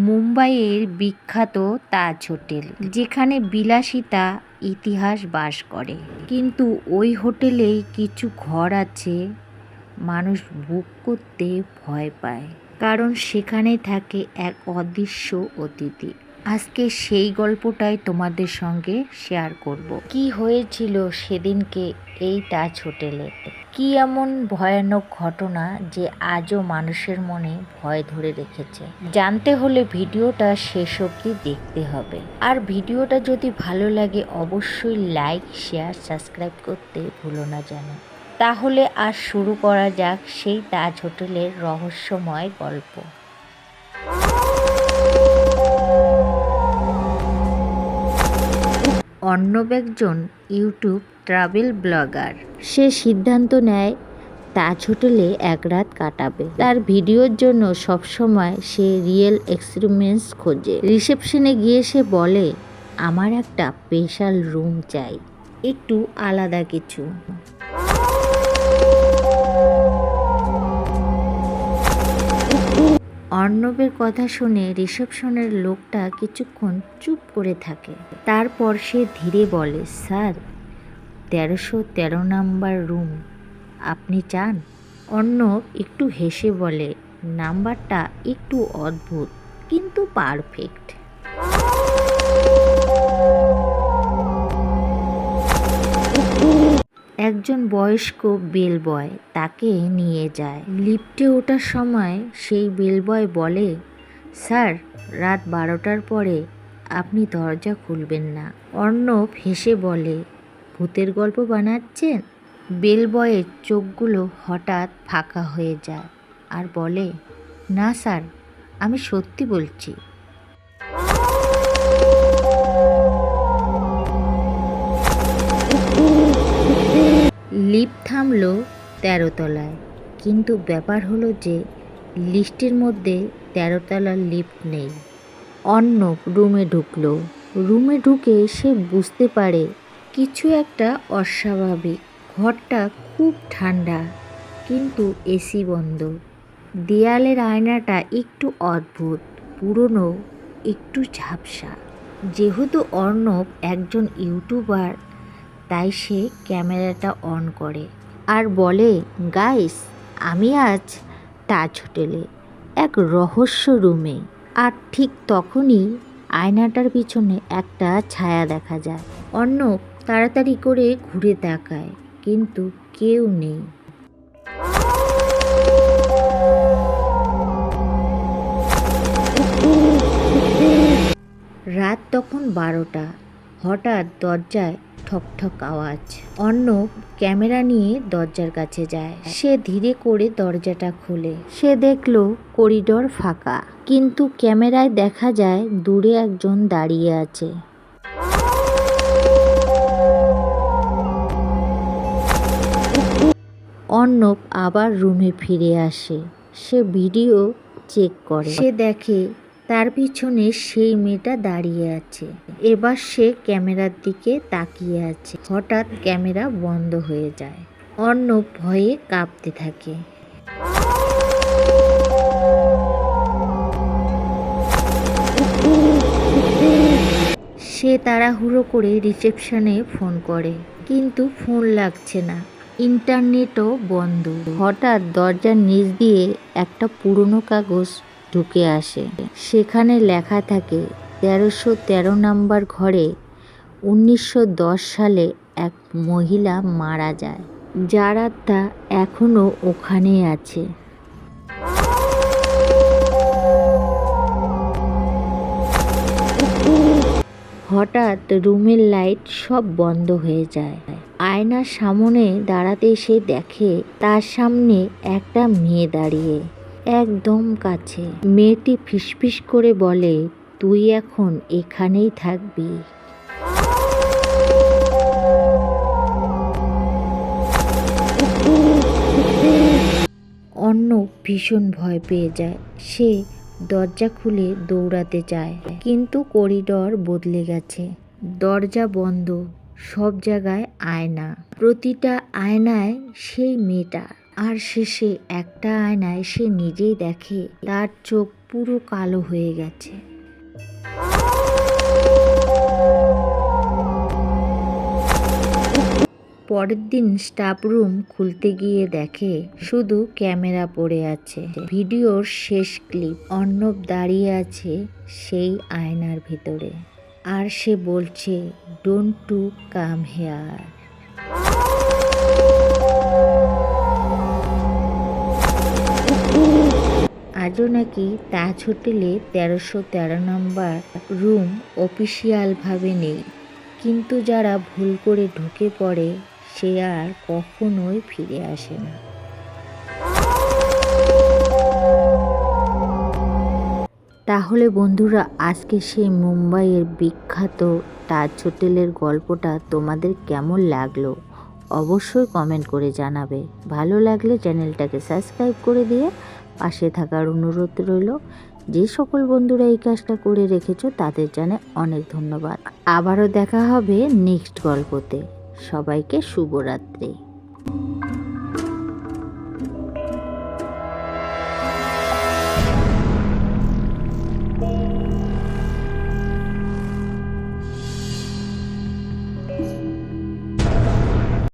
মুম্বাইয়ের বিখ্যাত তাজ হোটেল, যেখানে বিলাসিতা ইতিহাস বাস করে। কিন্তু ওই হোটেলেই কিছু ঘর আছে মানুষ বুক করতে ভয় পায়, কারণ সেখানে থাকে এক অদৃশ্য অতিথি। আজকে সেই গল্পটাই তোমাদের সঙ্গে শেয়ার করব। কি হয়েছিল সেদিনকে এই তাজ হোটেলে, কি এমন ভয়ানক ঘটনা যে আজও মানুষের মনে ভয় ধরে রেখেছে। জানতে হলে ভিডিওটা শেষ অবধি দেখতে হবে। আর ভিডিওটা যদি ভালো লাগে অবশ্যই লাইক, শেয়ার, সাবস্ক্রাইব করতে ভুলো না যেন। তাহলে আর শুরু করা যাক সেই তাজ হোটেলের রহস্যময় গল্প। অর্ণব একজন ইউটিউব ট্রাভেল ব্লগার। সে সিদ্ধান্ত নেয় তাজ হোটেলে এক রাত কাটাবে। তার ভিডিওর জন্য সবসময় সে রিয়েল এক্সপিরিয়েন্স খোঁজে। রিসেপশনে গিয়ে সে বলে, আমার একটা স্পেশাল রুম চাই, একটু আলাদা কিছু। অর্ণবের কথা শুনে রিসেপশনের লোকটা কিছুক্ষণ চুপ করে থাকে। তারপর সে ধীরে বলে, স্যার, 1313 নাম্বার রুম আপনি চান? অর্ণব একটু হেসে বলে, নাম্বারটা একটু অদ্ভুত কিন্তু পারফেক্ট। একজন বয়স্ক বেল বয় তাকে নিয়ে যায়। লিফটে ওঠার সময় সেই বেল বয় বলে, স্যার, রাত 12টার পরে আপনি দরজা খুলবেন না। অর্ণব হেসে বলে, ভূতের গল্প বানাচ্ছেন? বেল বয়ের চোখগুলো হঠাৎ ফাঁকা হয়ে যায় আর বলে, না স্যার, আমি সত্যি বলছি। লিফট থামলো 13 তলায়, কিন্তু ব্যাপার হলো যে লিস্টের মধ্যে 13 তলার লিফট নেই। অর্ণব রুমে ঢুকলো। রুমে ঢুকে সে বুঝতে পারে কিছু একটা অস্বাভাবিক। ঘরটা খুব ঠান্ডা, কিন্তু এসি বন্ধ। দেয়ালের আয়নাটা একটু অদ্ভুত, পুরনো, একটু ঝাপসা। যেহেতু অর্ণব একজন ইউটিউবার, তাই সে ক্যামেরাটা অন করে আর বলে, গাইস, আমি আজ তাজ হোটেলে এক রহস্য রুমে। আর ঠিক তখনই আয়নাটার পিছনে একটা ছায়া দেখা যায়। অর্ণব তাড়াতাড়ি করে ঘুরে তাকায়, কিন্তু কেউ নেই। রাত তখন 12টা। হঠাৎ দরজায় ঠকঠক আওয়াজ। অর্ণব ক্যামেরা নিয়ে দরজার কাছে যায়। সে ধীরে করে দরজাটা খোলে। সে দেখল করিডোর ফাঁকা, কিন্তু ক্যামেরায় দেখা যায় দূরে একজন দাঁড়িয়ে আছে। অর্ণব আবার রুমে ফিরে আসে। সে ভিডিও চেক করে। সে দেখে তার পিছনে সেই মেয়েটা দাঁড়িয়ে আছে। এবার সে ক্যামেরার দিকে তাকিয়ে আছে। হঠাৎ ক্যামেরা বন্ধ হয়ে যায়। অর্ণব ভয়ে কাঁপতে থাকে। সে তাড়াহুড়ো করে রিসেপশনে ফোন করে, কিন্তু ফোন লাগছে না, ইন্টারনেটও বন্ধ। হঠাৎ দরজার নিচ দিয়ে একটা পুরনো কাগজ ঢুকে আসে। সেখানে লেখা থাকে, 1313 নাম্বার ঘরে 1910 সালে এক মহিলা মারা যায়, যার আত্মা এখনও ওখানে আছে। হঠাৎ রুমের লাইট সব বন্ধ হয়ে যায়। আয়নার সামনে দাঁড়াতে সে দেখে তার সামনে একটা মেয়ে দাঁড়িয়ে একদম কাছে। মেয়েটি ফিসফিস করে বলে, তুই এখন এখানেই থাকবি। অর্ণব ভীষণ ভয় পেয়ে যায়। সে দরজা খুলে দৌড়াতে চায়, কিন্তু করিডর বদলে গেছে। দরজা বন্ধ, সব জায়গায় আয়না, প্রতিটা আয়নায় সেই মেয়েটা। আর শেষে একটা আয়নায় সে নিজেই দেখে তার চোখ পুরো কালো হয়ে গেছে। পরের দিন স্টাফ রুম খুলতে গিয়ে দেখে শুধু ক্যামেরা পড়ে আছে। ভিডিওর শেষ ক্লিপ, অর্ণব দাঁড়িয়ে আছে সেই আয়নার ভেতরে, আর সে বলছে, ডোন্ট টু কাম হেয়ার। আজও নাকি তাজ হোটেলে 1313 নম্বর রুম অফিসিয়ালভাবে নেই, কিন্তু যারা ভুল করে ঢুকে পড়ে সে আর কখনোই ফিরে আসে না। তাহলে বন্ধুরা, আজকে সেই মুম্বাইয়ের বিখ্যাত তাজ হোটেলের গল্পটা তোমাদের কেমন লাগলো অবশ্যই কমেন্ট করে জানাবে। ভালো লাগলে চ্যানেলটাকে সাবস্ক্রাইব করে দিয়ে পাশে থাকার অনুরোধ রইল। যে সকল বন্ধুরা এই কাজটা করে রেখেছো তাদের জানাই অনেক ধন্যবাদ। আবারও দেখা হবে নেক্সট গল্পতে। সবাইকে শুভরাত্রি।